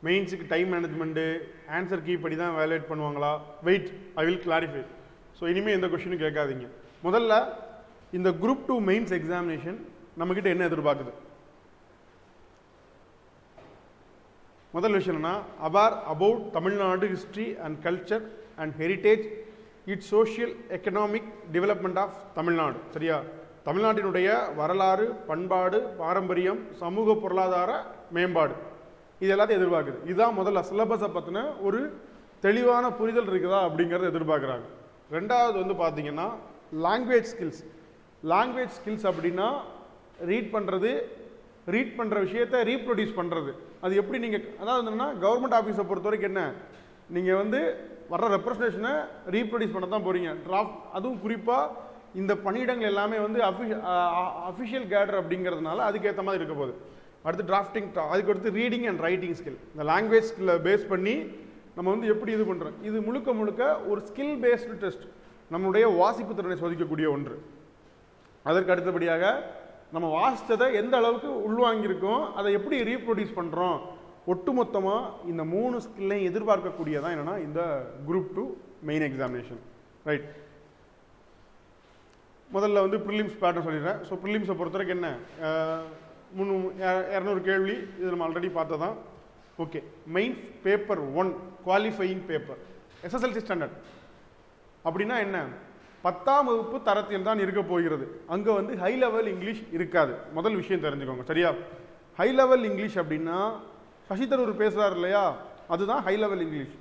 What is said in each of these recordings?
மெயின்ஸுக்கு time management answer key படி தான் valuate பண்ணுவாங்களா? Wait, I will clarify. So இனிமேல் எந்த கொஸ்டினும் கேட்காதீங்க. முதல்ல இந்த குரூப் 2 மெயின்ஸ் எக்ஸாமினேஷன் நம்மக்கிட்ட என்ன எதிர்பார்க்குது? முதல் விஷயம் என்னன்னா, about Tamil Nadu history and culture and heritage, it's social economic development of Tamil Nadu. சரியா? தமிழ்நாட்டினுடைய வரலாறு, பண்பாடு, பாரம்பரியம், சமூக பொருளாதார மேம்பாடு, இது எல்லாத்தையும் எதிர்பார்க்குது. இதுதான் முதல்ல சிலபஸை பற்றின ஒரு தெளிவான புரிதல் இருக்குதா அப்படிங்கிறத எதிர்பார்க்குறாங்க. ரெண்டாவது வந்து பார்த்தீங்கன்னா லாங்குவேஜ் ஸ்கில்ஸ். லாங்குவேஜ் ஸ்கில்ஸ் அப்படின்னா ரீட் பண்ணுற விஷயத்தை ரீப்ரொடியூஸ் பண்ணுறது. அது எப்படி நீங்கள், அதாவது என்னன்னா கவர்மெண்ட் ஆஃபீஸை பொறுத்த வரைக்கும் என்ன, நீங்கள் வந்து வர்ற ரெப்ரஸன்டேஷனை ரீப்ரொடியூஸ் பண்ண தான் போகிறீங்க. டிராஃப்ட், அதுவும் குறிப்பாக இந்த பணியிடங்கள் எல்லாமே வந்து அஃபிஷியல் கேடர் அப்படிங்கிறதுனால அதுக்கேற்ற மாதிரி இருக்க போகுது. அடுத்து டிராஃப்டிங், அதுக்கு அடுத்து ரீடிங் அண்ட் ரைட்டிங் ஸ்கில். இந்த லாங்குவேஜ் ஸ்கில்லை பேஸ் பண்ணி நம்ம வந்து எப்படி இது பண்ணுறோம், இது முழுக்க முழுக்க ஒரு ஸ்கில் பேஸ்டு டெஸ்ட், நம்மளுடைய வாசிப்பு திறனை சோதிக்கக்கூடிய ஒன்று. அதற்கு அடுத்தபடியாக நம்ம வாசித்ததை எந்த அளவுக்கு உள்வாங்கியிருக்கோம், அதை எப்படி ரீப்ரொடியூஸ் பண்ணுறோம், ஒட்டுமொத்தமாக இந்த 3 ஸ்கில்லையும் எதிர்பார்க்கக்கூடியதான் என்னென்னா இந்த குரூப் 2 மெயின் எக்ஸாமினேஷன். ரைட், முதல்ல வந்து ப்ரிலிம்ஸ் பேட்டர்ன் சொல்லிடுறேன். ஸோ ப்ரிலிம்ஸை பொறுத்த வரைக்கும் என்ன, 200 கேள்வி, இது நம்ம ஆல்ரெடி பார்த்ததான். Okay, mains paper 1 qualifying paper, SSLC standard அப்படின்னா என்ன, 10ஆம் வகுப்பு தரத்தில் தான் இருக்க போகிறது. அங்கே வந்து ஹை லெவல் இங்கிலீஷ் இருக்காது. முதல் விஷயம் தெரிஞ்சுக்கோங்க. சரியா? ஹை லெவல் இங்கிலீஷ் அப்படின்னா சசி தரூர் பேசுகிறார் இல்லையா, அதுதான் ஹை லெவல் இங்கிலீஷ்.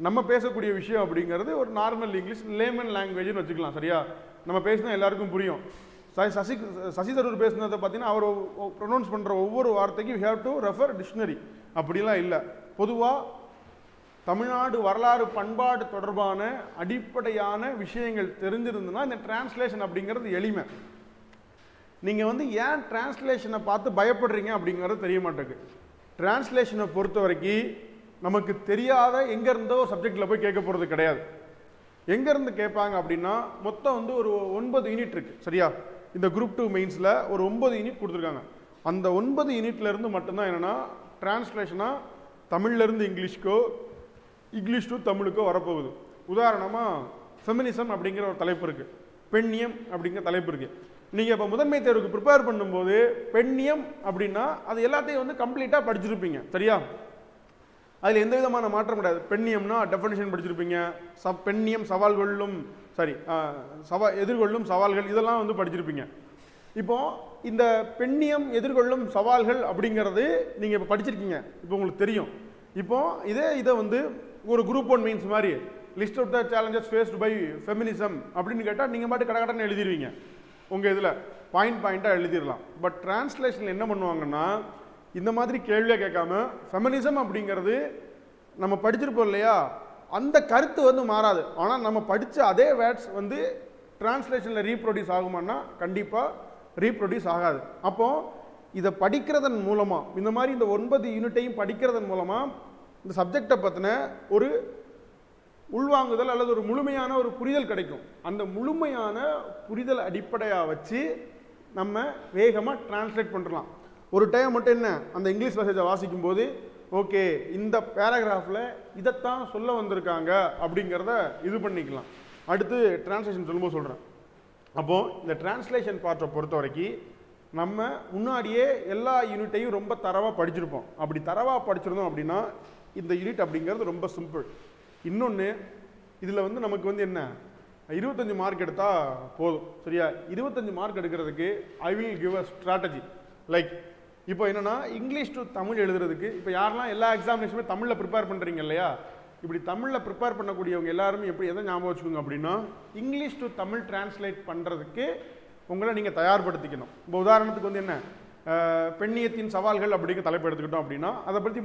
நம்ம பேசக்கூடிய விஷயம் அப்படிங்கிறது ஒரு நார்மல் இங்கிலீஷ், லேமன் லாங்குவேஜ்னு வச்சுக்கலாம். சரியா? நம்ம பேசினா எல்லாருக்கும் புரியும். சசி தரூர் பேசுனதை பார்த்தீங்கன்னா அவர் ப்ரொனவுன்ஸ் பண்ணுற ஒவ்வொரு வார்த்தைக்கும் we have to refer dictionary. அப்படிலாம் இல்லை. பொதுவாக தமிழ்நாடு வரலாறு பண்பாடு தொடர்பான அடிப்படையான விஷயங்கள் தெரிஞ்சிருந்ததுன்னா இந்த டிரான்ஸ்லேஷன் அப்படிங்கிறது எளிமை. நீங்கள் வந்து ஏன் டிரான்ஸ்லேஷனை பார்த்து பயப்படுறீங்க அப்படிங்கிறது தெரிய மாட்டேங்குது. டிரான்ஸ்லேஷனை பொறுத்த வரைக்கும் நமக்கு தெரியாத எங்கேருந்தோ சப்ஜெக்டில் போய் கேட்க போகிறது கிடையாது. எங்கேருந்து கேட்பாங்க அப்படின்னா மொத்தம் வந்து ஒரு 9 யூனிட் இருக்குது. சரியா? இந்த குரூப் 2 மெயின்ஸில் ஒரு 9 யூனிட் கொடுத்துருக்காங்க. அந்த 9 யூனிட்லேருந்து மட்டும்தான் என்னென்னா டிரான்ஸ்லேஷனாக தமிழ்லேருந்து இங்கிலீஷ்க்கோ இங்கிலீஷ் டு தமிழுக்கோ வரப்போகுது. உதாரணமாக ஃபெமினிசம் அப்படிங்கிற ஒரு தலைப்பு இருக்குது, பெண்ணியம் அப்படிங்கிற தலைப்பு இருக்குது. நீங்கள் இப்போ முதன்மை தேர்வுக்கு ப்ரிப்பேர் பண்ணும்போது பெண்ணியம் அப்படின்னா அது எல்லாத்தையும் வந்து கம்ப்ளீட்டாக படிச்சிருப்பீங்க. சரியா? அதில் எந்த விதமான மாற்றம் கிடையாது. பெண்ணியம்னா டெஃபினிஷன் படிச்சிருப்பீங்க, பெண்ணியம் சவால்களும் எதிர்கொள்ளும் சவால்கள், இதெல்லாம் வந்து படிச்சிருப்பீங்க. இப்போ இந்த பெண்ணியம் எதிர்கொள்ளும் சவால்கள் அப்படிங்கிறது நீங்கள் இப்போ படிச்சிருக்கீங்க, இப்போ உங்களுக்கு தெரியும். இப்போ இதை வந்து ஒரு குரூப் 1 மெயின்ஸ் மாதிரி list of the challenges faced by feminism அப்படின்னு கேட்டால் நீங்கள் பாட்டு கடகடன்னு எழுதிடுவீங்க. உங்கள் இதில் பாயிண்டாக எழுதிடலாம். பட் டிரான்ஸ்லேஷனில் என்ன பண்ணுவாங்கன்னா இந்த மாதிரி கேள்வியாக கேட்காம ஃபெமினிசம் அப்படிங்கிறது நம்ம படிச்சிருப்போம் இல்லையா, அந்த கருத்து வந்து மாறாது. ஆனால் நம்ம படித்த அதே வேர்ட்ஸ் வந்து டிரான்ஸ்லேஷனில் ரீப்ரொடியூஸ் ஆகுமான்னா கண்டிப்பாக ரீப்ரொடியூஸ் ஆகாது. அப்போது இதை படிக்கிறதன் மூலமாக, இந்த மாதிரி இந்த 9 யூனிட்டையும் படிக்கிறதன் மூலமாக இந்த சப்ஜெக்டை பற்றின ஒரு உள்வாங்குதல் அல்லது ஒரு முழுமையான ஒரு புரிதல் கிடைக்கும். அந்த முழுமையான புரிதல் அடிப்படையாக வச்சு நம்ம வேகமாக டிரான்ஸ்லேட் பண்ணலாம். ஒரு டைம் மட்டும் என்ன, அந்த இங்கிலீஷ் மெசேஜை வாசிக்கும் போது ஓகே இந்த பேராகிராஃபில் இதைத்தான் சொல்ல வந்திருக்காங்க அப்படிங்கிறத இது பண்ணிக்கலாம். அடுத்து டிரான்ஸ்லேஷன் சொல்லும்போது சொல்கிறேன். அப்போது இந்த டிரான்ஸ்லேஷன் பார்ட்டை பொறுத்த வரைக்கும் நம்ம முன்னாடியே எல்லா யூனிட்டையும் ரொம்ப தரவாக படிச்சிருப்போம். அப்படி தரவாக படிச்சிருந்தோம் அப்படின்னா இந்த யூனிட் அப்படிங்கிறது ரொம்ப சிம்பிள். இன்னொன்று, இதில் வந்து நமக்கு வந்து என்ன 25 மார்க் எடுத்தால் போதும். சரியா? 25 மார்க் எடுக்கிறதுக்கு I will give a strategy. Like இப்போ என்னென்னா இங்கிலீஷ் டு தமிழ் எழுதுறதுக்கு, இப்போ யாரெல்லாம் எல்லா எக்ஸாமினேஷனுமே தமிழில் ப்ரிப்பேர் பண்ணுறீங்க இல்லையா, இப்படி தமிழில் ப்ரிப்பேர் பண்ணக்கூடியவங்க எல்லாருமே எப்படி எதை ஞாபகம் வச்சுக்கோங்க அப்படின்னா இங்கிலீஷ் டு தமிழ் டிரான்ஸ்லேட் பண்ணுறதுக்கு உங்களை நீங்கள் தயார்படுத்திக்கணும். இப்போ உதாரணத்துக்கு வந்து என்ன, பெண்ணியத்தின் சவால்கள் அப்படிங்கிற தலைப்பு எடுத்துக்கிட்டோம் அப்படின்னா அதை பற்றி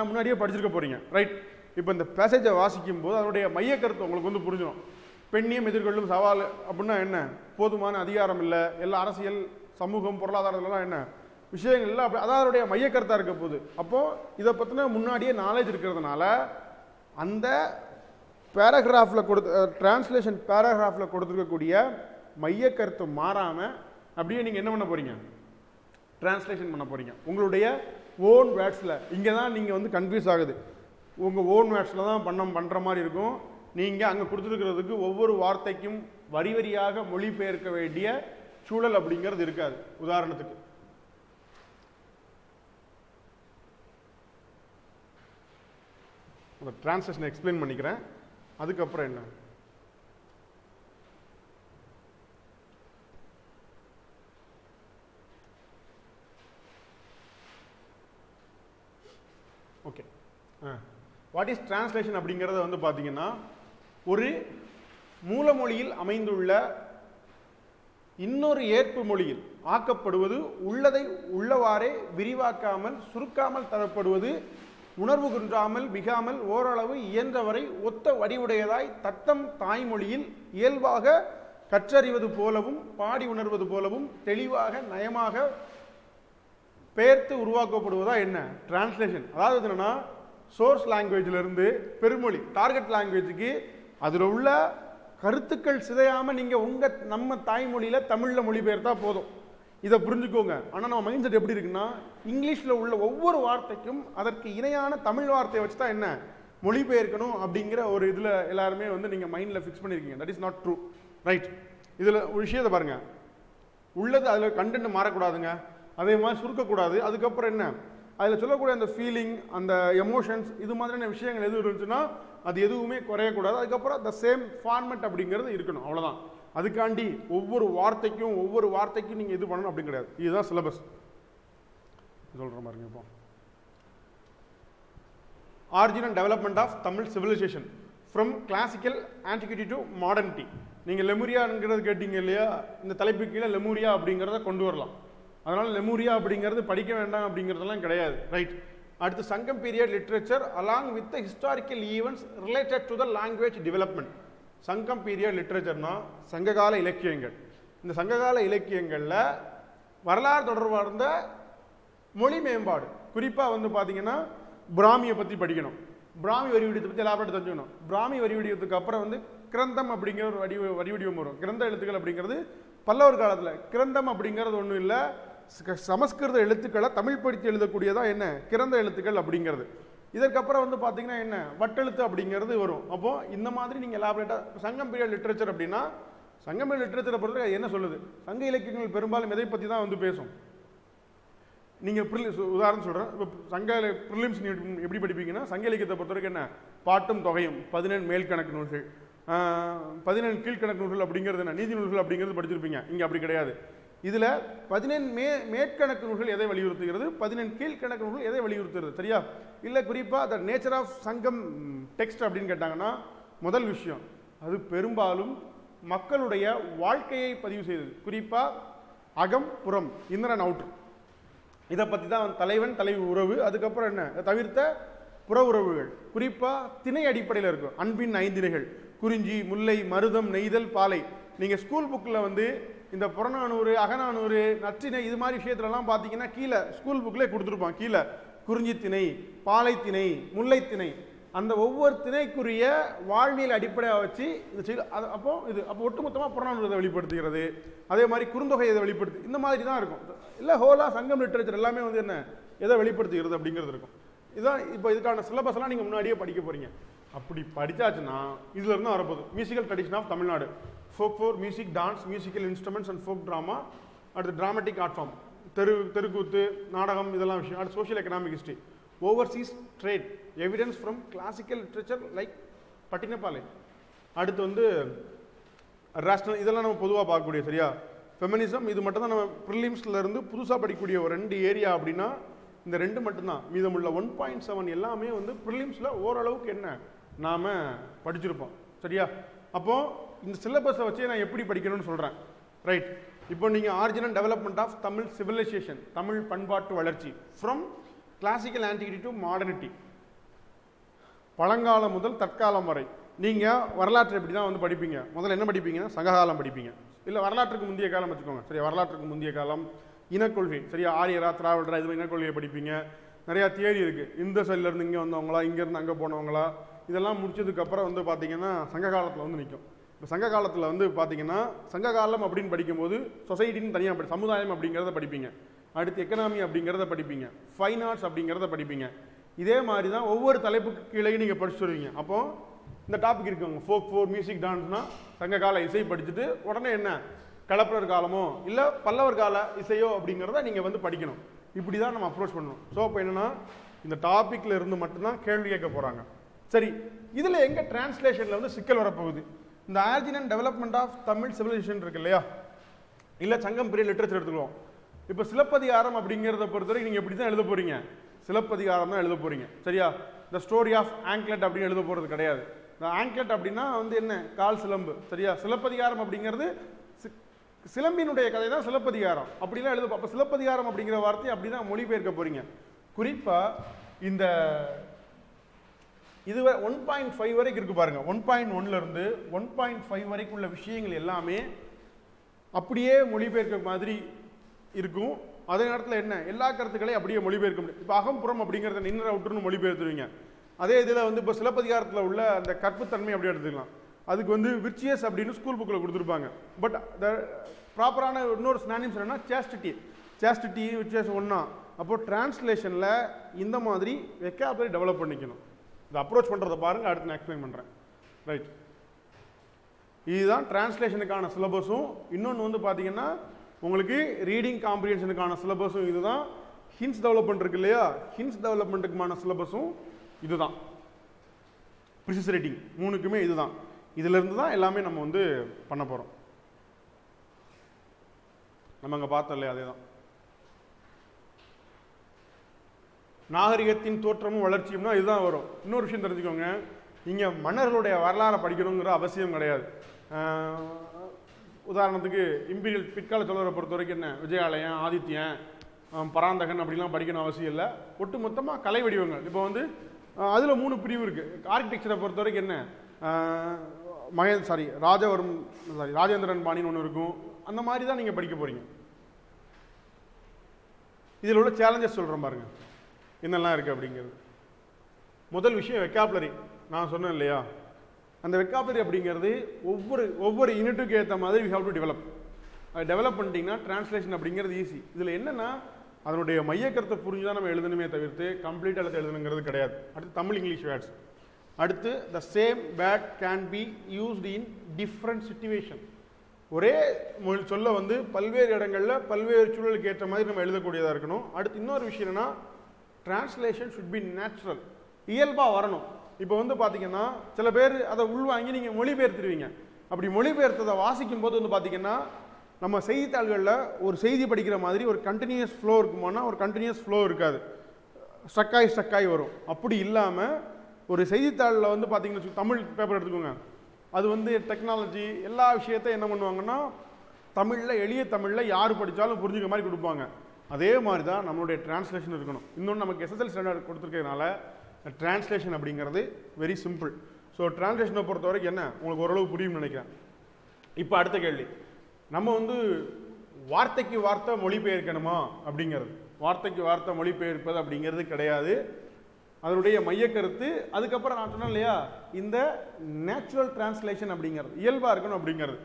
முன்னாடியே படிச்சிருக்க போகிறீங்க. ரைட்? இப்போ இந்த பேசேஜை வாசிக்கும் போது அதனுடைய மைய கருத்து உங்களுக்கு வந்து புரிஞ்சிடும். பெண்ணியம் எதிர்கொள்ளும் சவால் அப்படின்னா என்ன, போதுமான அதிகாரம் இல்லை, எல்லா அரசியல் சமூகம் பொருளாதாரத்துலலாம் என்ன விஷயங்கள் இல்லை, அப்படி அதான் அதனுடைய மைய கருத்தாக இருக்க போகுது. அப்போது இதை பற்றின முன்னாடியே நாலேஜ் இருக்கிறதுனால அந்த பேராகிராஃபில் டிரான்ஸ்லேஷன் பேராகிராஃபில் கொடுத்துருக்கக்கூடிய மைய கருத்து மாறாமல் அப்படியே நீங்கள் என்ன பண்ண போகிறீங்க, டிரான்ஸ்லேஷன் பண்ண போறீங்க உங்களுடைய ஓன் வேர்ட்ஸில். இங்கே தான் நீங்கள் வந்து கன்ஃபியூஸ் ஆகுது. உங்கள் ஓன் வேர்ட்ஸில் தான் பண்ணுற மாதிரி இருக்கும். நீங்கள் அங்கே கொடுத்துருக்கிறதுக்கு ஒவ்வொரு வார்த்தைக்கும் வரி வரியாக மொழிபெயர்க்க வேண்டிய சூழல் அப்படிங்கிறது இருக்காது. உதாரணத்துக்கு டிரான்ஸ்லேஷன் எக்ஸ்பிளைன் பண்ணிக்கிறேன். அதுக்கப்புறம் என்ன ஓகே வாட் இஸ் டிரான்ஸ்லேஷன் அப்படிங்கிறத வந்து பார்த்தீங்கன்னா ஒரு மூலமொழியில் அமைந்துள்ள இன்னொரு ஏற்பு மொழியில் ஆக்கப்படுவது, உள்ளதை உள்ளவாறே விரிவாக்காமல் சுருக்காமல் தரப்படுவது, உணர்வு குன்றாமல் மிகாமல் ஓரளவு இயன்றவரை ஒத்த வடிவுடையதாய் தத்தம் தாய்மொழியில் இயல்பாக கற்றறிவது போலவும் பாடி உணர்வது போலவும் தெளிவாக நயமாக பெயர்த்து உருவாக்கப்படுவதா என்ன டிரான்ஸ்லேஷன். அதாவது என்னன்னா சோர்ஸ் லாங்குவேஜ்ல இருந்து பெருமொழி டார்கெட் லாங்குவேஜுக்கு அதில் உள்ள கருத்துக்கள் சிதையாம நீங்க நம்ம தாய்மொழியில தமிழ்ல மொழிபெயர்த்தா போதும். இதை புரிஞ்சுக்கோங்க. ஆனால் நம்ம மைண்ட் செட் எப்படி இருக்குன்னா இங்கிலீஷில் உள்ள ஒவ்வொரு வார்த்தைக்கும் அதற்கு இணையான தமிழ் வார்த்தையை வச்சு தான் என்ன மொழிபெயர்க்கணும் அப்படிங்கிற ஒரு இதில் எல்லாருமே வந்து நீங்கள் மைண்டில் ஃபிக்ஸ் பண்ணியிருக்கீங்க. That is not true, right? இதில் ஒரு விஷயத்தை பாருங்க, உள்ளது அதில் கண்டென்ட் மாறக்கூடாதுங்க, அதே மாதிரி சுருக்கக்கூடாது. அதுக்கப்புறம் என்ன அதில் சொல்லக்கூடிய அந்த ஃபீலிங், அந்த எமோஷன்ஸ், இது மாதிரியான விஷயங்கள் எதுவும் இருந்துச்சுன்னா அது எதுவுமே குறையக்கூடாது. அதுக்கப்புறம் த சேம் ஃபார்மெட் அப்படிங்கிறது இருக்கணும், அவ்வளோதான். அதுக்காண்டி ஒவ்வொரு வார்த்தைக்கும் நீங்கள் இது பண்ணணும் அப்படின்னு கிடையாது. இதுதான் சிலபஸ் சொல்கிற மாதிரிங்க. இப்போ origin and development of Tamil civilisation from classical antiquity to modernity. நீங்கள் லெமூரியாங்கிறது கேட்டீங்க இல்லையா, இந்த தலைப்பு கீழே லெமூரியா அப்படிங்கிறத கொண்டு வரலாம். அதனால லெமூரியா அப்படிங்கிறது படிக்க வேண்டாம் அப்படிங்கிறதெல்லாம் கிடையாது, ரைட்? அடுத்து சங்கம் period literature along with the historical events related to the language development. சங்கம் பீரியட் லிட்ரேச்சர்னா சங்ககால இலக்கியங்கள். இந்த சங்ககால இலக்கியங்களில் வரலாறு தொடர்பார்ந்த மொழி மேம்பாடு, குறிப்பாக வந்து பார்த்தீங்கன்னா பிராமியை பற்றி படிக்கணும், பிராமி வரி வடிவத்தை பற்றி எல்லாரும் தெரிஞ்சுக்கணும். பிராமி வரி வடிவத்துக்கு அப்புறம் வந்து கிரந்தம் அப்படிங்கிற ஒரு வரி வடிவம் வரும். கிரந்த எழுத்துக்கள் அப்படிங்கிறது பல்லவர் காலத்தில். கிரந்தம் அப்படிங்கிறது ஒன்றும் இல்லை, சமஸ்கிருத எழுத்துக்களை தமிழ் படுத்தி எழுதக்கூடியதான் என்ன கிரந்த எழுத்துக்கள் அப்படிங்கிறது. இதற்கப்புறம் வந்து பார்த்தீங்கன்னா என்ன வட்டெழுத்து அப்படிங்கிறது வரும். அப்போ இந்த மாதிரி நீங்கள் எலாபரேட்டாக சங்கம் பீரியட் லிட்ரேச்சர் அப்படின்னா சங்கம் பீரியட் லிட்ரேச்சரை பொறுத்தவரை என்ன சொல்லுது, சங்க இலக்கியங்கள் பெரும்பாலும் எதை பற்றி தான் வந்து பேசும். நீங்கள் உதாரணம் சொல்கிறேன், இப்போ சங்க ப்ரிலிம்ஸ் எப்படி படிப்பீங்கன்னா சங்க இலக்கியத்தை பொறுத்த வரைக்கும் என்ன பாட்டும் தொகையும் 17 மேல்கணக்கு நூல்கள் 17 கீழ்கணக்கு நூல்கள் அப்படிங்கிறது என்ன நீதி நூல்கள் அப்படிங்கிறது படிச்சிருப்பீங்க. இங்கே அப்படி கிடையாது. இதில் 17 மேற்கணக்கு நூல்கள் எதை வலியுறுத்துகிறது, 17 கீழ்கணக்கு நூல்கள் எதை வலியுறுத்துறது, சரியா? இல்லை குறிப்பாக த நேச்சர் ஆஃப் சங்கம் டெக்ஸ்ட் அப்படின்னு கேட்டாங்கன்னா முதல் விஷயம் அது பெரும்பாலும் மக்களுடைய வாழ்க்கையை பதிவு செய்தது. குறிப்பாக அகம் புறம், இன்னர் அண்ட் அவுட்டர், இதை பற்றி தான் தலைவன் தலைவி உறவு, அதுக்கப்புறம் என்ன தவிர்த்த புற உறவுகள், குறிப்பாக திணை அடிப்படையில் இருக்கும். அன்பின் 5 திணைகள், குறிஞ்சி, முல்லை, மருதம், நெய்தல், பாலை. நீங்கள் ஸ்கூல் புக்கில் வந்து இந்த புறநானூறு, அகநானூறு, நற்றிணை இது மாதிரி விஷயத்துலலாம் பார்த்தீங்கன்னா கீழே ஸ்கூல் புக்கில் கொடுத்துருப்பான். கீழே குறிஞ்சி திணை, பாலை திணை, முல்லை திணை, அந்த ஒவ்வொரு திணைக்குரிய வாழ்வியல் அடிப்படையாக வச்சு இந்த செய்தி அப்போ ஒட்டுமொத்தமாக புறநானூறு இதை வெளிப்படுத்துகிறது. அதே மாதிரி குறுந்தொகை இதை வெளிப்படுத்து, இந்த மாதிரி தான் இருக்கும். இல்லை ஹோலா சங்கம் லிட்டரேச்சர் எல்லாமே வந்து என்ன எதை வெளிப்படுத்துகிறது அப்படிங்கிறது இருக்கும். இதுதான் இப்போ இதுக்கான சிலபஸ் எல்லாம் நீங்கள் முன்னாடியே படிக்க போறீங்க. அப்படி படித்தாச்சுன்னா இதுல இருந்து வரப்போகுது musical tradition of Tamil Nadu, folk four, music, dance, musical instruments and folk drama, அடுத்து டிராமட்டிக் ஆர்ட் ஃபார்ம், தெருக்கூத்து, நாடகம், இதெல்லாம் விஷயம். அடுத்து social economic history, overseas trade, evidence from classical literature like Pattinappalai. அடுத்து வந்து ரேஷனல், இதெல்லாம் நம்ம பொதுவாக பார்க்கக்கூடிய, சரியா? ஃபெமினிசம், இது மட்டும் தான் நம்ம ப்ரிலிம்ஸ்ல இருந்து புதுசாக படிக்கக்கூடிய ஒரு 2 ஏரியா அப்படின்னா இந்த 2 மட்டும்தான். மீதமுள்ள 1.7 எல்லாமே வந்து ப்ரிலிம்ஸ்ல ஓரளவுக்கு என்ன நாம படிச்சிருப்போம், சரியா? அப்போ இந்த சிலபஸை வச்சு நான் எப்படி படிக்கணும்னு சொல்றேன், ரைட்? இப்போ நீங்க origin and development of Tamil civilisation, Tamil பண்பாட்டு வளர்ச்சி from classical antiquity to modernity, பழங்காலம் முதல் தற்காலம் வரை. நீங்க வரலாற்று எப்படி தான் வந்து படிப்பீங்க, முதல்ல என்ன படிப்பீங்கன்னா சங்ககாலம் படிப்பீங்க, இல்லை வரலாற்றுக்கு முந்தைய காலம் வச்சுக்கோங்க, சரியா? வரலாற்றுக்கு முந்தைய காலம், இனக்கொள்கை, சரியா? ஆரியரா, திராவிடரா, இது இனக்கொள்கையை படிப்பீங்க. நிறையா தியரி இருக்குது, இந்த சைட்ல இருந்து இங்கே வந்தவங்களா, இங்கேருந்து அங்கே போனவங்களா, இதெல்லாம் முடிச்சதுக்கப்புறம் வந்து பார்த்தீங்கன்னா சங்க காலத்தில் வந்து நிற்கும். இப்போ சங்க காலத்தில் வந்து பார்த்தீங்கன்னா சங்க காலம் அப்படின்னு படிக்கும்போது சொசைட்டின்னு தனியாக சமுதாயம் அப்படிங்கிறத படிப்பீங்க. அடுத்து எக்கனாமி அப்படிங்கிறத படிப்பீங்க, ஃபைன் ஆர்ட்ஸ் அப்படிங்கிறத படிப்பீங்க. இதே மாதிரி தான் ஒவ்வொரு தலைப்புக்கு கீழே நீங்கள் படிச்சுட்டு வருவீங்க. அப்போ இந்த டாபிக் இருக்குங்க, ஃபோக் ஃபோர் மியூசிக் டான்ஸ்னா சங்க கால இசை படிச்சுட்டு உடனே என்ன கலப்பரர் காலமோ இல்லை பல்லவர் கால இசையோ அப்படிங்கிறத நீங்கள் வந்து படிக்கணும். இப்படி தான் நம்ம அப்ரோச் பண்ணணும். ஸோ இப்போ என்னன்னா இந்த டாப்பிக்கில் இருந்து மட்டும்தான் கேள்வி கேட்க போகிறாங்க. சரி, இதில் எங்கே டிரான்ஸ்லேஷனில் வந்து சிக்கல் வரப்போகுது? இந்த origin and development of Tamil civilisation இருக்கு இல்லையா, இல்லை சங்கம் பெரிய லிட்ரேச்சர் எடுத்துக்குவோம். இப்போ சிலப்பதிகாரம் அப்படிங்கிறத பொறுத்தவரைக்கும் நீங்கள் எப்படி தான் எழுத போகிறீங்க? சிலப்பதிகாரம் தான் எழுத போகிறீங்க, சரியா? இந்த ஸ்டோரி ஆஃப் ஆங்க்லெட் அப்படின்னு எழுத போகிறது கிடையாது. இந்த ஆங்க்லெட் அப்படின்னா வந்து என்ன, கால் சிலம்பு, சரியா? சிலப்பதிகாரம் அப்படிங்கிறது சிலம்பினுடைய கதை தான் சிலப்பதிகாரம். அப்படிலாம் எழுத. அப்போ சிலப்பதிகாரம் அப்படிங்கிற வார்த்தையை அப்படி தான் மொழிபெயர்க்க போகிறீங்க. குறிப்பாக இந்த இது 1.5 வரைக்கும் இருக்கு பாருங்க. 1.1 இருந்து 1.5 வரைக்கும் உள்ள விஷயங்கள் எல்லாமே அப்படியே மொழிபெயர்க்க மாதிரி இருக்கும். அதே நேரத்தில் என்ன, எல்லா கருத்துக்களையும் அப்படியே மொழிபெயர்க்க முடியும். இப்போ அகம்புறம் அப்படிங்கிறத நின்று விட்டுன்னு மொழிபெயர்த்துருவீங்க. அதே இதில் வந்து இப்போ சிலப்பதிகாரத்தில் உள்ள அந்த கற்புத்தன்மை அப்படியே எடுத்துக்கலாம். அதுக்கு வந்து விர்ச்சியஸ் அப்படின்னு ஸ்கூல் புக்கில் கொடுத்துருப்பாங்க. பட் ப்ராப்பரான இன்னொரு சினானிம்ஸ் என்னன்னா சேஸ்டிட்டி விர்ச்சியஸ் ஒன்றா. அப்போ டிரான்ஸ்லேஷனில் இந்த மாதிரி வெக்காபுலரி டெவலப் பண்ணிக்கணும். இதை அப்ரோச் பண்ணுறதை பாருங்கள், அடுத்து நான் எக்ஸ்பிளைன் பண்ணுறேன். ரைட், இதுதான் டிரான்ஸ்லேஷனுக்கான சிலபஸும். இன்னொன்று வந்து பார்த்தீங்கன்னா உங்களுக்கு ரீடிங் காம்ப்ரிஹென்ஷனுக்கான சிலபஸும் இதுதான். ஹின்ஸ் டெவலப்மெண்ட் இருக்கு இல்லையா, ஹின்ஸ் டெவலப்மெண்ட்டுக்குமான சிலபஸும் இதுதான். ப்ரிசிஸ் ரைட்டிங் மூணுக்குமே இதுதான். இதிலிருந்து தான் எல்லாமே நம்ம வந்து பண்ண போகிறோம். நம்ம அங்கே பார்த்தோம் இல்லையா, அதே தான். நாகரிகத்தின் தோற்றமும் வளர்ச்சியும்னா இதுதான் வரும். இன்னொரு விஷயம் தெரிஞ்சுக்கோங்க, நீங்கள் மன்னர்களுடைய வரலாறை படிக்கணுங்கிற அவசியம் கிடையாது. உதாரணத்துக்கு இம்பீரியல் பிற்கால சோழரை பொறுத்த வரைக்கும் என்ன, விஜயாலயம், ஆதித்யன், பராந்தகன் அப்படிலாம் படிக்கணும் அவசியம் இல்லை. ஒட்டு மொத்தமாக கலை வடிவங்கள். இப்போ வந்து அதில் 3 பிரிவு இருக்குது. ஆர்கிடெக்சரை பொறுத்த வரைக்கும் என்ன, ராஜேந்திரன் பாணின்னு ஒன்று இருக்கும். அந்த மாதிரி தான் நீங்கள் படிக்க போகிறீங்க. இதில் உள்ள சேலஞ்சஸ் சொல்கிறேன் பாருங்க, என்னெல்லாம் இருக்குது அப்படிங்கிறது. முதல் விஷயம் வெக்காபுலரி. நான் சொன்னேன் இல்லையா, அந்த வெக்காபுலரி அப்படிங்கிறது ஒவ்வொரு யூனிட்டுக்கு ஏற்ற மாதிரி வி ஹவ் டு டெவலப். அது டெவலப் பண்ணிட்டீங்கன்னா டிரான்ஸ்லேஷன் அப்படிங்கிறது ஈஸி. இதில் என்னென்னா அதனுடைய மையக்கருத்தை புரிஞ்சு தான் நம்ம எழுதணுமே தவிர்த்து கம்ப்ளீட்டாக எழுத எழுதணுங்கிறது கிடையாது. அடுத்து தமிழ் இங்கிலீஷ் வேர்ட்ஸ். அடுத்து the same word can be used in different situation. ஒரே மொழி சொல்ல வந்து பல்வேறு இடங்களில் பல்வேறு சூழலுக்கு ஏற்ற மாதிரி நம்ம எழுதக்கூடியதாக இருக்கணும். அடுத்து இன்னொரு விஷயம் என்னன்னா, டிரான்ஸ்லேஷன் ஷுட் பி நேச்சுரல், இயல்பாக வரணும். இப்போ வந்து பார்த்தீங்கன்னா சில பேர் அதை உள்வாங்கி நீங்கள் மொழிபெயர்த்துருவீங்க. அப்படி மொழிபெயர்த்ததை வாசிக்கும் போது வந்து பார்த்தீங்கன்னா நம்ம செய்தித்தாள்களில் ஒரு செய்தி படிக்கிற மாதிரி ஒரு கண்டினியூஸ் ஃப்ளோ இருக்குமோனா ஒரு கண்டினியூஸ் ஃப்ளோ இருக்காது, ஸ்ட்ரக்காய் வரும். அப்படி இல்லாமல் ஒரு செய்தித்தாளில் வந்து பார்த்தீங்கன்னா தமிழ் பேப்பர் எடுத்துக்கோங்க, அது வந்து டெக்னாலஜி எல்லா விஷயத்தையும் என்ன பண்ணுவாங்கன்னா தமிழில் எளிய தமிழில் யார் படித்தாலும் புரிஞ்சுக்க மாதிரி கொடுப்பாங்க. அதே மாதிரி தான் நம்மளுடைய டிரான்ஸ்லேஷன் இருக்கணும். இன்னொன்று நமக்கு SSL ஸ்டாண்டர்ட் கொடுத்துருக்கிறதுனால டிரான்ஸ்லேஷன் அப்படிங்கிறது வெரி சிம்பிள். ஸோ டிரான்ஸ்லேஷனை பொறுத்த வரைக்கும் என்ன உங்களுக்கு ஓரளவு புரியும்னு நினைக்கிறேன். இப்போ அடுத்த கேள்வி, நம்ம வந்து வார்த்தைக்கு வார்த்தை மொழிபெயர்க்கணுமா அப்படிங்கிறது. வார்த்தைக்கு வார்த்தை மொழிபெயர்ப்பது அப்படிங்கிறது கிடையாது. அதனுடைய மையக்கருத்து அதுக்கப்புறம் நான் சொன்னேன் இல்லையா, இந்த நேச்சுரல் டிரான்ஸ்லேஷன் அப்படிங்கிறது இயல்பாக இருக்கணும் அப்படிங்கிறது.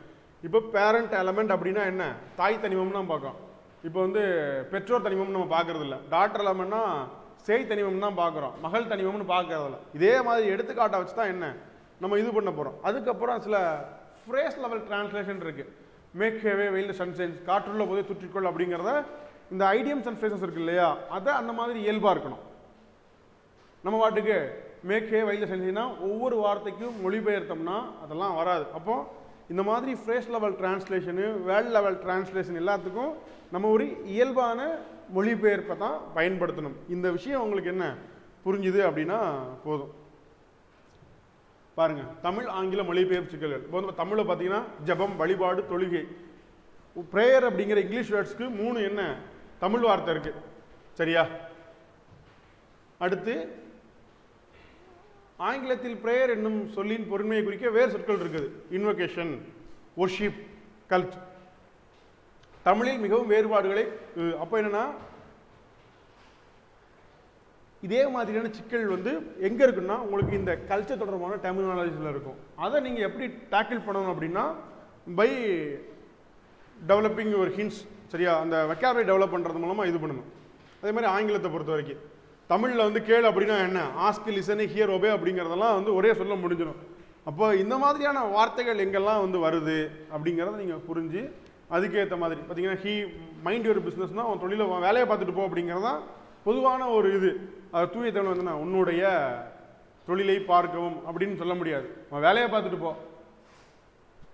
இப்போ பேரண்ட் எலமெண்ட் அப்படின்னா என்ன, தாய் தனிமம்னு தான் பார்க்கோம். இப்போ வந்து பெற்றோர் தனிமம் நம்ம பார்க்கறது இல்லை. டாக்டர் எலமெண்ட்னா சேய் தனிமம் தான் பார்க்குறோம், மகள் தனிமம்னு பார்க்கறதில்ல. இதே மாதிரி எடுத்துக்காட்டை வச்சு தான் என்ன நம்ம இது பண்ண போகிறோம். அதுக்கப்புறம் சில ஃப்ரேஸ் லெவல் டிரான்ஸ்லேஷன் இருக்குது. மேக் ஹேவே வெயில் சன்சைன்ஸ், காற்றுள்ள போதே துற்றிக்கொள் அப்படிங்கிறத இந்த ஐடியம்ஸ் அண்ட் ஃப்ரேசஸ் இருக்கு இல்லையா, அதை அந்த மாதிரி இயல்பாக இருக்கணும். நம்ம வாட்டுக்கு மேக் ஹே வெயில் சன்சைன்னா ஒவ்வொரு வார்த்தைக்கும் மொழிபெயர்த்தோம்னா அதெல்லாம் வராது. அப்போ இந்த மாதிரி phrase level translation word level translation எல்லாத்துக்கும் நம்ம ஒரு இயல்பான மொழிபெயர்ப்பை தான் பயன்படுத்தணும். இந்த விஷயம் உங்களுக்கு என்ன புரிஞ்சுது அப்படின்னா போதும். பாருங்க, தமிழ் ஆங்கில மொழிபெயர்ப்பு சிக்கல்கள். இப்போ வந்து தமிழில் பார்த்தீங்கன்னா ஜபம், வழிபாடு, தொழுகை, ப்ரேயர் அப்படிங்கிற இங்கிலீஷ் வேர்ட்ஸ்க்கு 3 என்ன தமிழ் வார்த்தை இருக்கு, சரியா? அடுத்து ஆங்கிலத்தில் பிரேயர் என்னும் சொல்லின் பொறுமையை குறிக்க வேறு சொற்கள் இருக்குது. Invocation, worship, cult. தமிழில் மிகவும் வேறுபாடுகளை. அப்போ என்னன்னா இதே மாதிரியான சிக்கல் வந்து எங்கே இருக்குன்னா உங்களுக்கு இந்த கல்ச்சர் தொடர்பான டெர்மினாலஜியில் இருக்கும். அதை நீங்கள் எப்படி டேக்கிள் பண்ணணும் அப்படின்னா பை டெவலப்பிங் ஒரு ஹிண்ட்ஸ், சரியா? அந்த வெக்காபுலரி டெவலப் பண்ணுறது மூலமாக இது பண்ணணும். அதே மாதிரி ஆங்கிலத்தை பொறுத்த வரைக்கும் தமிழில் வந்து கேளு அப்படின்னா என்ன, ஆஸ்க், லிசன், ஹியர், ஒபே அப்படிங்கிறதெல்லாம் வந்து ஒரே சொல்ல முடிஞ்சிடும். அப்போ இந்த மாதிரியான வார்த்தைகள் எங்கெல்லாம் வந்து வருது அப்படிங்கிறத நீங்கள் புரிஞ்சு அதுக்கேற்ற மாதிரி பார்த்தீங்கன்னா, ஹீ மைண்ட் யுவர் பிஸ்னஸ்னால் அவன் தொழிலை வேலையை பார்த்துட்டு போ அப்படிங்கிறதான் பொதுவான ஒரு இது. அது தூய தமிழ் வந்து நான் உன்னுடைய தொழிலை பார்க்கவும் அப்படின்னு சொல்ல முடியாது. அவன் வேலையை பார்த்துட்டு போ,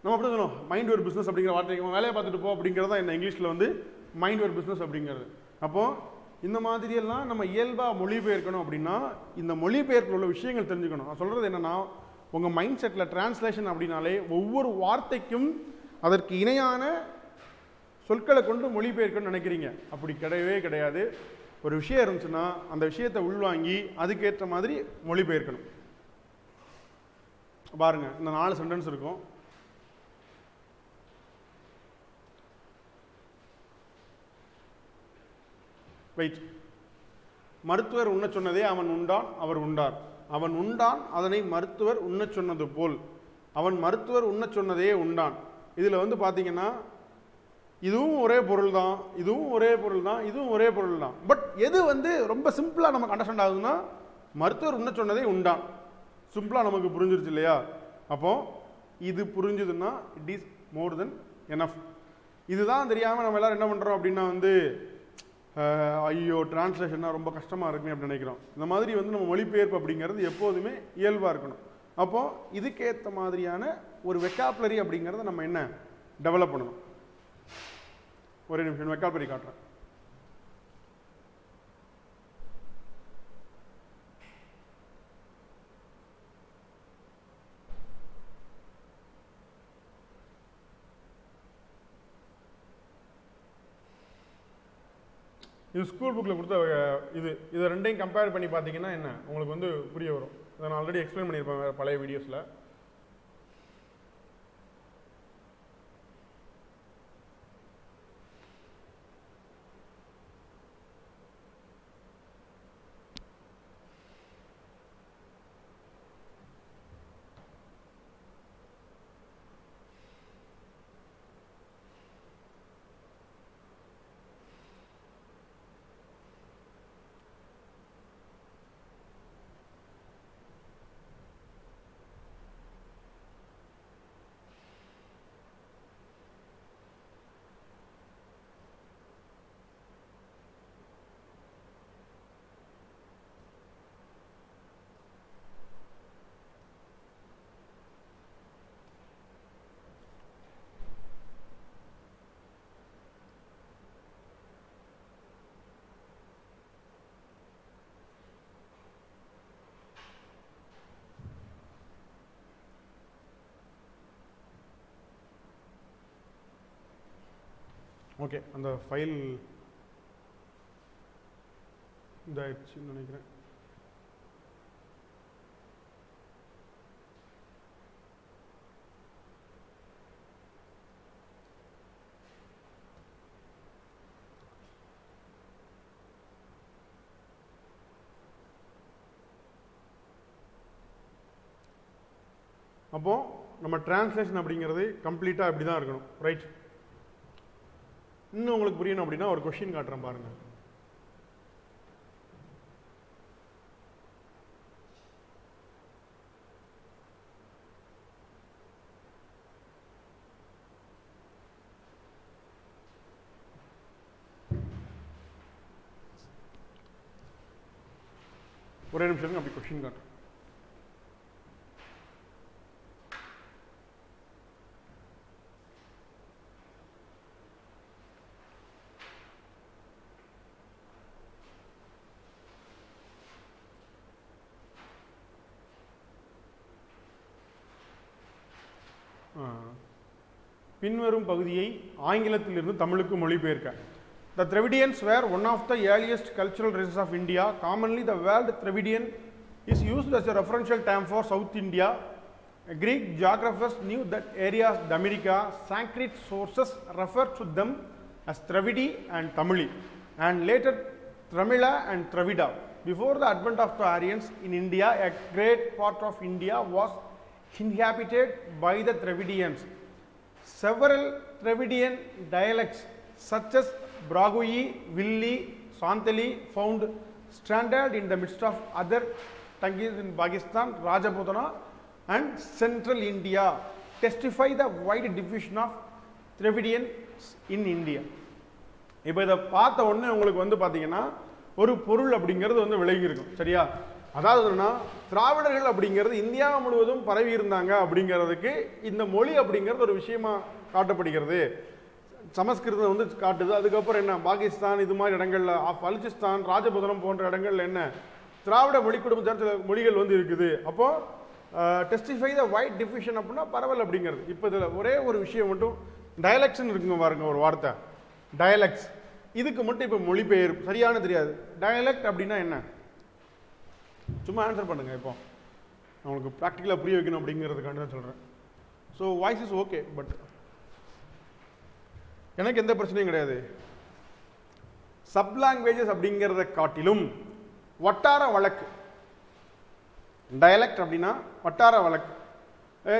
நம்ம அப்படி சொல்லணும். மைண்ட் யுவர் பிஸ்னஸ் அப்படிங்கிற வார்த்தைக்கு வேலையை பார்த்துட்டு போ அப்படிங்கிறதா என்ன இங்கிலீஷில் வந்து மைண்ட் யுவர் பிஸ்னஸ் அப்படிங்கிறது. அப்போது இந்த மாதிரியெல்லாம் நம்ம இயல்பாக மொழிபெயர்க்கணும். அப்படின்னா இந்த மொழிபெயர்ப்பில் உள்ள விஷயங்கள் தெரிஞ்சுக்கணும். நான் சொல்கிறது என்னென்னா, உங்கள் மைண்ட் செட்டில் டிரான்ஸ்லேஷன் அப்படின்னாலே ஒவ்வொரு வார்த்தைக்கும் அதற்கு இணையான சொற்களை கொண்டு மொழிபெயர்க்கணும்னு நினைக்கிறீங்க. அப்படி கிடையவே கிடையாது. ஒரு விஷயம் இருந்துச்சுன்னா அந்த விஷயத்தை உள்வாங்கி அதுக்கேற்ற மாதிரி மொழிபெயர்க்கணும். பாருங்க, இந்த 4 சென்டென்ஸ் இருக்கும். வெயிட். மருத்துவர் உண்ண சொன்னதே அவன் உண்டான், அவர் உண்டார். அவன் உண்டான், அதனை மருத்துவர் உண்ண சொன்னது போல். அவன் மருத்துவர் உண்ண சொன்னதே உண்டான். இதில் வந்து பார்த்தீங்கன்னா இதுவும் ஒரே பொருள் தான், இதுவும் ஒரே பொருள் தான், இதுவும் ஒரே பொருள் தான். பட் எது வந்து ரொம்ப சிம்பிளாக நமக்கு அண்டர்ஸ்டாண்ட் ஆகுதுன்னா, மருத்துவர் உண்ண சொன்னதே உண்டான். சிம்பிளாக நமக்கு புரிஞ்சிருச்சு இல்லையா? அப்போ இது புரிஞ்சுதுன்னா it is more than enough. இதுதான் தெரியாமல் நம்ம எல்லாரும் என்ன பண்ணுறோம் அப்படின்னா வந்து ஐயோ டிரான்ஸ்லேஷன்னா ரொம்ப கஷ்டமாக இருக்குன்னு அப்படி நினைக்கிறோம். இந்த மாதிரி வந்து நம்ம மொழிபெயர்ப்பு அப்படிங்கிறது எப்போதுமே இயல்பாக இருக்கணும். அப்போது இதுக்கேற்ற மாதிரியான ஒரு வெக்காபுலரி அப்படிங்கிறத நம்ம என்ன டெவலப் பண்ணணும். ஒரே நிமிஷம் வெக்காபுலரி காட்டுறேன். இது ஸ்கூல் புக்கில் கொடுத்த இதை ரெண்டையும் கம்பேர் பண்ணி பார்த்தீங்கன்னா என்ன உங்களுக்கு வந்து புரிய வரும். இதை நான் ஆல்ரெடி எக்ஸ்பிளைன் பண்ணியிருப்பேன் வேறு பழைய வீடியோஸில். ஓகே, அந்த ஃபைல் இதாகிடுச்சுன்னு நினைக்கிறேன். அப்போது நம்ம டிரான்ஸ்லேஷன் அப்படிங்கிறது கம்ப்ளீட்டாக இப்படி தான் இருக்கணும். ரைட். இன்னும் உங்களுக்கு புரியணும் அப்படின்னா ஒரு கொஸ்டின் காட்டுறேன் பாருங்க. ஒரே நிமிஷம் அப்படி கொஸ்டின் காட்டுறேன். பின்வரும் பகுதியை ஆங்கிலத்திலிருந்து தமிழுக்கு மொழிபெயர்க்க. The Dravidians were one of the earliest cultural races of India. Commonly, the word Dravidian is used as a referential term for South India. Greek geographers knew that areas of America, Sanskrit sources refer to them as Dravidi and Tamili, and later Tramila and Travida. Before the advent of the Aryans in India, a great part of India was inhabited by the Dravidians. several Dravidian dialects such as Bragui, Villi, Santali found stranded in the midst of other tongues in Pakistan, Rajputana and central India testify the wide diffusion of Dravidians in India. இப்போ இதை பார்த்த உடனே உங்களுக்கு வந்து பார்த்தீங்கன்னா ஒரு பொருள் அப்படிங்கிறது வந்து விளங்கி இருக்கும். சரியா? அதாவதுன்னா திராவிடர்கள் அப்படிங்கிறது இந்தியா முழுவதும் பரவி இருந்தாங்க அப்படிங்கிறதுக்கு இந்த மொழி அப்படிங்கிறது ஒரு விஷயமா காட்டப்படுகிறது. சமஸ்கிருதம் வந்து காட்டுது. அதுக்கப்புறம் என்ன, பாகிஸ்தான் இது மாதிரி இடங்கள்ல, பலுச்சிஸ்தான், ராஜபுதனம் போன்ற இடங்கள்ல என்ன திராவிட மொழி குடும்பம் சில மொழிகள் வந்து இருக்குது. அப்போ டெஸ்டிஃபை த வைட் டிஃபியூஷன் அப்படின்னா பரவல் அப்படிங்கிறது. இப்போ இதில் ஒரே ஒரு விஷயம் மட்டும் டயலெக்ட்ஸ்ன்னு இருக்குங்க பாருங்க, ஒரு வார்த்தை டயலெக்ட்ஸ். இதுக்கு மட்டும் இப்போ மொழிபெயர்ப்பு சரியான தெரியாது. டயலெக்ட் அப்படின்னா என்ன? சும்மா ஆன்சர் பண்ணுங்க. இப்போ உங்களுக்கு ப்ராக்டிக்கலாக புரிய வைக்கணும் அப்படிங்கிறதுக்காண்டி தான் சொல்கிறேன். So voice is okay, but எனக்கு எந்த பிரச்சனையும் கிடையாது. சப் லாங்குவேஜஸ் அப்படிங்கிறத காட்டிலும் வட்டார வழக்கு, டயலெக்ட் அப்படின்னா வட்டார வழக்கு.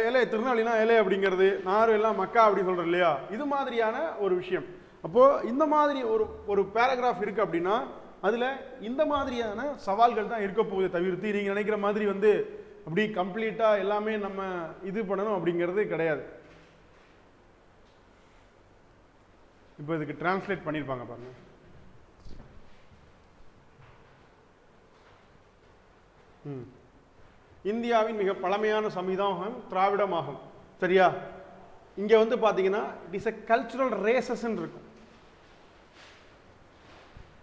ஏலே திருநாளினா ஏலே அப்படிங்கிறது, நாறு எல்லாம் மக்கா அப்படின்னு சொல்கிறோம் இல்லையா, இது மாதிரியான ஒரு விஷயம். அப்போது இந்த மாதிரி ஒரு பேராகிராஃப் இருக்குது அப்படின்னா அதில் இந்த மாதிரியான சவால்கள் தான் இருக்க போகுது தவிர்த்து நீங்கள் நினைக்கிற மாதிரி வந்து அப்படி கம்ப்ளீட்டாக எல்லாமே நம்ம இது பண்ணணும் அப்படிங்கிறது கிடையாது. இப்போ இதுக்கு டிரான்ஸ்லேட் பண்ணியிருப்பாங்க பாருங்க. இந்தியாவின் மிக பழமையான சமீதாகம் திராவிடமாகும். சரியா? இங்க வந்து பாத்தீங்கன்னா it is a cultural races இருக்கும்.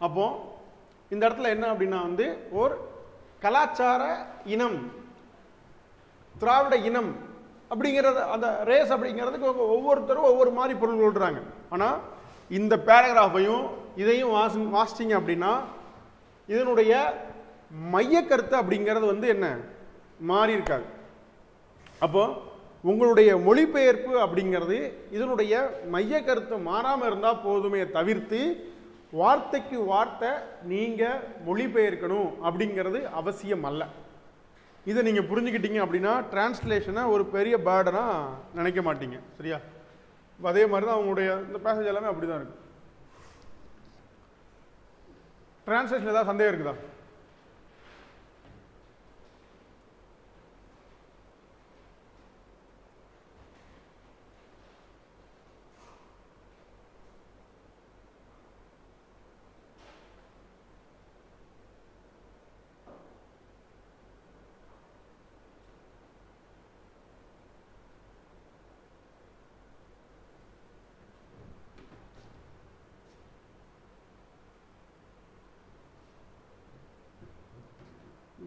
அப்போ இந்த இடத்துல என்ன அப்படின்னா வந்து ஒரு கலாச்சார இனம், திராவிட இனம் அப்படிங்கிறது, அந்த ரேஸ் அப்படிங்கிறதுக்கு ஒவ்வொருத்தரும் ஒவ்வொரு மாதிரி பொருள் கொள்றாங்க. ஆனா இந்த பேராகிராஃபையும் இதையும் வாசிச்சிங்க அப்படின்னா இதனுடைய மைய கருத்து அப்படிங்கிறது வந்து என்ன மாறி இருக்காது. அப்போ உங்களுடைய மொழிபெயர்ப்பு அப்படிங்கிறது இதனுடைய மைய கருத்து மாறாமல் இருந்தால் போதுமே தவிர்த்து வார்த்தைக்கு வார்த்தை நீங்க மொழிபெயர்க்கணும் அப்படிங்கிறது அவசியம் அல்ல. இதை நீங்க புரிஞ்சுக்கிட்டீங்க அப்படின்னா டிரான்ஸ்லேஷனை ஒரு பெரிய பேர்டனா நினைக்க மாட்டீங்க. சரியா? அதே மாதிரி தான் அவங்களுடைய இந்த பேசேஜ் எல்லாமே அப்படிதான் இருக்கு. டிரான்ஸ்லேஷன் ஏதாவது சந்தேகம் இருக்குதா?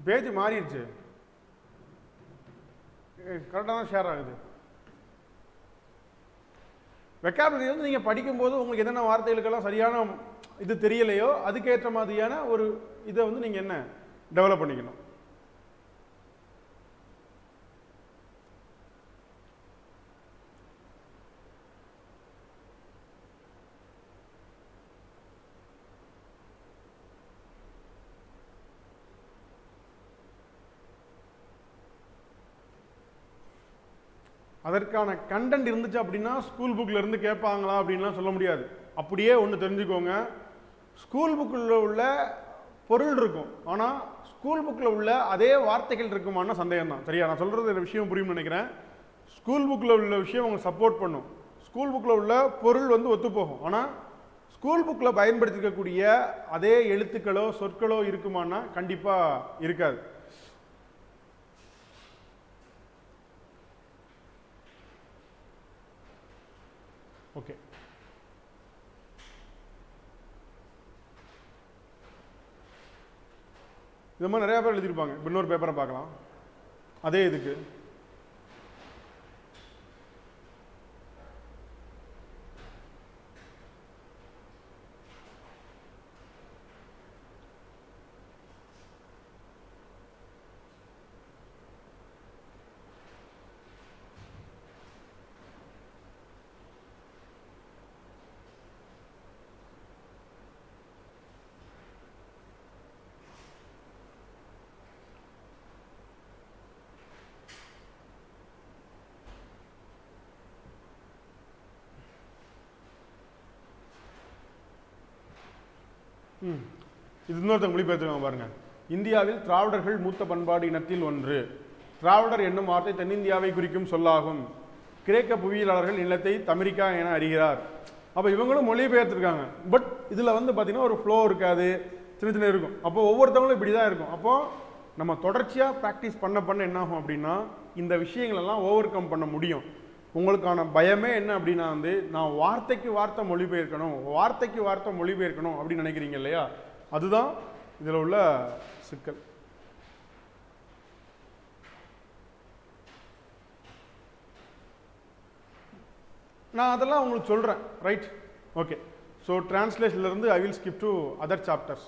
பேஜ் மாறிடுச்சு. கரெக்டாக தான் ஷேர் ஆகுது. வெக்காபுலரி வந்து நீங்கள் படிக்கும்போது உங்களுக்கு என்னென்ன வார்த்தைகளுக்கெல்லாம் சரியான இது தெரியலையோ அதுக்கேற்ற மாதிரியான ஒரு இதை வந்து நீங்கள் என்ன டெவலப் பண்ணிக்கணும். அதற்கான கண்டென்ட் இருந்துச்சு அப்படின்னா ஸ்கூல் புக்கில் இருந்து கேட்பாங்களா அப்படின்லாம் சொல்ல முடியாது. அப்படியே ஒன்று தெரிஞ்சுக்கோங்க, ஸ்கூல் புக்கில் உள்ள பொருள் இருக்கும், ஆனால் ஸ்கூல் புக்கில் உள்ள அதே வார்த்தைகள் இருக்குமான்னு சந்தேகம் தான். சரியா? நான் சொல்கிறது விஷயம் புரியும்னு நினைக்கிறேன். ஸ்கூல் புக்கில் உள்ள விஷயம் அவங்க சப்போர்ட் பண்ணும், ஸ்கூல் புக்கில் உள்ள பொருள் வந்து ஒத்துப்போகும். ஆனால் ஸ்கூல் புக்கில் பயன்படுத்திக்கக்கூடிய அதே எழுத்துக்களோ சொற்களோ இருக்குமான்னா கண்டிப்பாக இருக்காது. ஓகே, இது மாதிரி நிறைய பேர் எழுதியிருப்பாங்க. இன்னொரு பேப்பரை பார்க்கலாம் அதே இதுக்கு. இது இன்னொருத்தங்க மொழிபெயர்த்துருக்காங்க பாருங்க. இந்தியாவில் திராவிடர்கள் மூத்த பண்பாடு இனத்தில் ஒன்று. திராவிடர் என்னும் வார்த்தை தென்னிந்தியாவை குறிக்கும் சொல்லாகும். கிரேக்க புவியியலாளர்கள் நிலத்தை தமிரிக்கா என அறிகிறார். அப்போ இவங்களும் மொழிபெயர்த்திருக்காங்க. பட் இதில் வந்து பார்த்தீங்கன்னா ஒரு ஃப்ளோ இருக்காது, சின்ன சின்ன இருக்கும். அப்போ ஒவ்வொருத்தவங்களும் இப்படி தான் இருக்கும். அப்போ நம்ம தொடர்ச்சியாக ப்ராக்டிஸ் பண்ண என்ன ஆகும் அப்படின்னா இந்த விஷயங்களெல்லாம் ஓவர் கம் பண்ண முடியும். உங்களுக்கான பயமே என்ன அப்படின்னா வந்து நான் வார்த்தைக்கு வார்த்தை மொழிபெயர்க்கணும், வார்த்தைக்கு வார்த்தை மொழிபெயர்க்கணும் அப்படின்னு நினைக்கிறீங்க இல்லையா, அதுதான் இதில் உள்ள சிக்கல். நான் அதெல்லாம் உங்களுக்கு சொல்கிறேன். Right, okay. ஸோ டிரான்ஸ்லேஷன்லேருந்து I will skip to other chapters.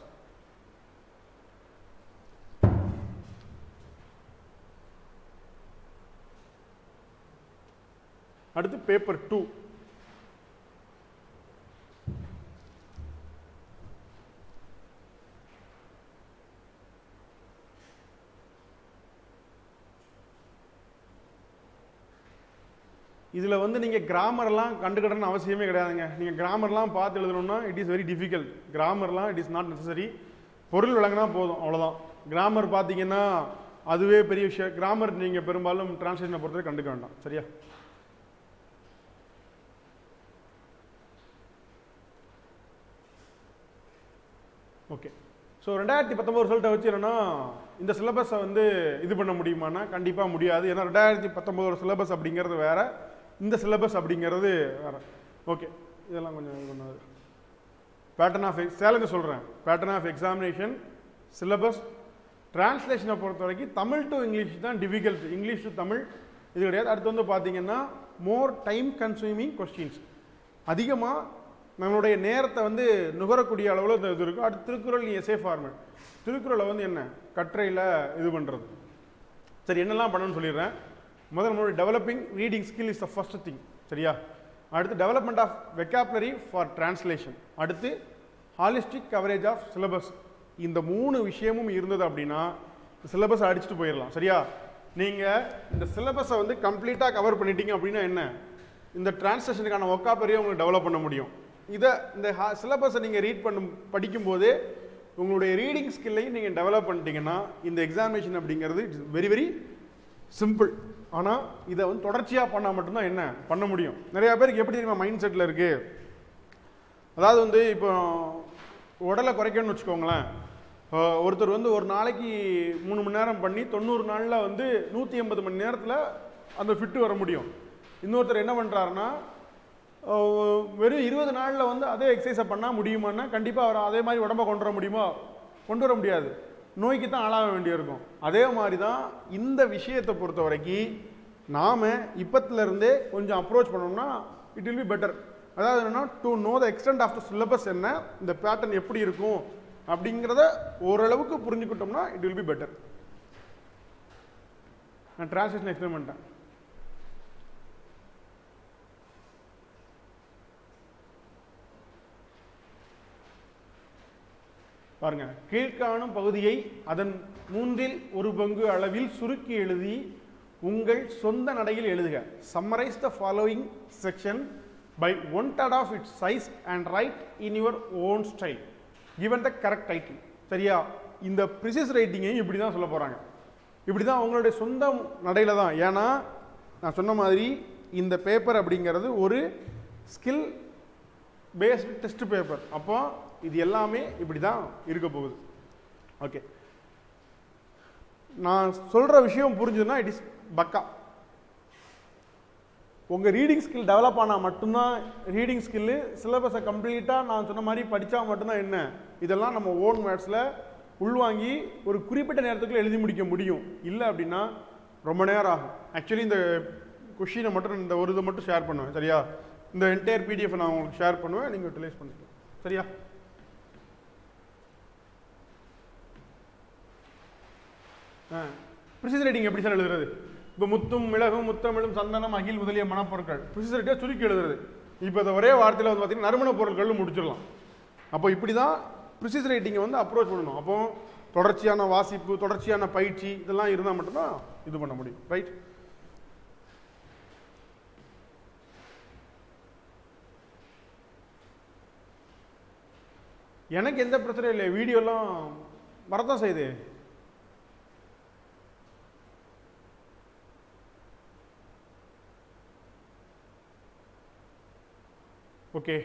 அடுத்து பேப்பர் 2. இதில் வந்து நீங்கள் கிராமர்லாம் கண்டுக்கிடணும்னு அவசியமே கிடையாதுங்க. நீங்கள் கிராமர்லாம் பார்த்து எழுதணும்னா இட் இஸ் வெரி டிஃபிகல்ட். கிராமர்லாம் இட் இஸ் நாட் நெசசரி. பொருள் விளங்கினா போதும், அவ்வளோதான். கிராமர் பார்த்தீங்கன்னா அதுவே பெரிய விஷயம். கிராமர் நீங்கள் பெரும்பாலும் டிரான்ஸ்லேஷனை பொறுத்தவரை கண்டுக்க வேண்டாம். சரியா? ஓகே. ஸோ 2019 ரிசல்ட்டை வச்சு என்னன்னா இந்த சிலபஸை வந்து இது பண்ண முடியுமானா கண்டிப்பாக முடியாது. ஏன்னா 2019 சிலபஸ் அப்படிங்கிறது வேற, இந்த சிலபஸ் அப்படிங்கிறது வேற. ஓகே, இதெல்லாம் கொஞ்சம் இது பண்ணாது. பேட்டர்ன் ஆஃப் சேலஞ்சு சொல்கிறேன். பேட்டர்ன் ஆஃப் எக்ஸாமினேஷன், சிலபஸ், டிரான்ஸ்லேஷனை பொறுத்த வரைக்கும் தமிழ் டு இங்கிலீஷ் தான் டிஃபிகல்ட். இங்கிலீஷ் டு தமிழ் இது கிடையாது. அடுத்து வந்து பார்த்தீங்கன்னா மோர் டைம் கன்சூமிங் கொஸ்டின்ஸ், அதிகமாக நம்மளுடைய நேரத்தை வந்து நுகரக்கூடிய அளவில் இது இருக்கும். அடுத்து திருக்குறள் எஸ்ஏ ஃபார்மேட். திருக்குறளை வந்து என்ன கட்டுரையில் இது பண்ணுறது. சரி, என்னெல்லாம் பண்ணணும்னு சொல்லிடுறேன். முதல் நம்மளுடைய developing reading skill is the first thing. சரியா? அடுத்து development of vocabulary for translation. அடுத்து ஹாலிஸ்டிக் கவரேஜ் ஆஃப் சிலபஸ். இந்த 3 விஷயமும் இருந்தது அப்படின்னா சிலபஸ் அடிச்சுட்டு போயிடலாம். சரியா? நீங்கள் இந்த சிலபஸை வந்து கம்ப்ளீட்டாக கவர் பண்ணிட்டீங்க அப்படின்னா என்ன, இந்த டிரான்ஸ்லேஷனுக்கான வெக்காபுலரியை உங்களுக்கு டெவலப் பண்ண முடியும். இதை இந்த சிலபஸை நீங்கள் படிக்கும்போதே உங்களுடைய ரீடிங் ஸ்கில்லையும் நீங்கள் டெவலப் பண்ணிட்டீங்கன்னா இந்த எக்ஸாமினேஷன் அப்படிங்கிறது இட்ஸ் வெரி வெரி சிம்பிள். ஆனால் இதை வந்து தொடர்ச்சியாக பண்ணால் மட்டும்தான் என்ன பண்ண முடியும். நிறையா பேருக்கு எப்படி தெரியுமா மைண்ட் செட்டில் இருக்குது, அதாவது வந்து இப்போ உடலை குறைக்கணும்னு வச்சுக்கோங்களேன். ஒருத்தர் வந்து ஒரு நாளைக்கு 3 மணி நேரம் பண்ணி 90 நாளில் வந்து 180 மணி நேரத்தில் அந்த ஃபிட்டு வர முடியும். இன்னொருத்தர் என்ன பண்ணுறாருன்னா வெறும் 20 நாளில் வந்து அதே எக்ஸசைஸை பண்ணால் முடியுமான்னா கண்டிப்பாக அவர் அதே மாதிரி உடம்பை கொண்டு வர முடியுமா, கொண்டு வர முடியாது. நோய்க்கு தான் ஆளாக வேண்டியிருக்கும். அதே மாதிரி தான் இந்த விஷயத்தை பொறுத்த வரைக்கும் நாம் இப்பத்துலேருந்தே கொஞ்சம் அப்ரோச் பண்ணோம்னா இட் வில் பி பெட்டர். அதாவது என்னென்னா to know the extent of the syllabus என்ன, இந்த பேட்டர்ன் எப்படி இருக்கும் அப்படிங்கிறத ஓரளவுக்கு புரிஞ்சுக்கிட்டோம்னா இட் வில் பி பெட்டர். நான் டிரான்ஸ்லேஷன் எக்ஸ்பிளைன் பண்ணிட்டேன். பாருங்க, கீழ்காணும் பகுதியை அதன் 1/3 பங்கு அளவில் சுருக்கி எழுதி உங்கள் சொந்த நடையில் எழுதுக. Summarise the following section by 1/3 of its size and write in your own style given the correct title. சரியா? இந்த ப்ரிசைஸ் ரைட்டிங்கையும் இப்படி தான் சொல்ல போகிறாங்க. இப்படி தான் அவங்களுடைய சொந்த நடையில் தான். ஏன்னா நான் சொன்ன மாதிரி இந்த பேப்பர் அப்படிங்கிறது ஒரு ஸ்கில் பேஸ்டு டெஸ்ட் பேப்பர். அப்போ இது எல்லாமே இப்படி தான் இருக்க போகுது. ஓகே, நான் சொல்கிற விஷயம் புரிஞ்சுதுன்னா இட் இஸ் பக்கா. உங்கள் ரீடிங் ஸ்கில் டெவலப் ஆனால் மட்டும்தான் ரீடிங் ஸ்கில்லு சிலபஸை கம்ப்ளீட்டாக நான் சொன்ன மாதிரி படித்தா மட்டும்தான் என்ன இதெல்லாம் நம்ம ஓன் வேர்ட்ஸில் உள்வாங்கி ஒரு குறிப்பிட்ட நேரத்துக்குள்ள எழுதி முடிக்க முடியும். இல்லை அப்படின்னா ரொம்ப நேரம் ஆகும். ஆக்சுவலி இந்த கொஷினை மட்டும் இந்த ஒரு இதை மட்டும் ஷேர் பண்ணுவேன். சரியா? இந்த என்டையர் பிடிஎஃப் நான் உங்களுக்கு ஷேர் பண்ணுவேன், நீங்கள் யூட்டிலைஸ் பண்ணிக்கலாம். சரியா? ப்ரிசைஸ் ரைட்டிங் எப்படி சார் எழுதுறது? இப்போ முத்தும் மிளகும் முத்தமிழும் சந்தனம் அகில் முதலிய மனப்பொருட்கள் ப்ரிசைஸ் ரைட்டிங்காக சுருக்கி எழுதுறது. இப்போ இந்த ஒரே வார்த்தையில் வந்து பார்த்தீங்கன்னா நறுமண பொருட்கள் முடிச்சிடலாம். அப்போ இப்படி தான் ப்ரிசைஸ் ரைட்டிங்கை வந்து அப்ரோச் பண்ணணும். அப்போ தொடர்ச்சியான வாசிப்பு, தொடர்ச்சியான பயிற்சி இதெல்லாம் இருந்தால் மட்டும்தான் இது பண்ண முடியும். ரைட்? எனக்கு எந்த பிரச்சனையும் இல்லை, வீடியோலாம் வரதான் செய்யுது. ஓகே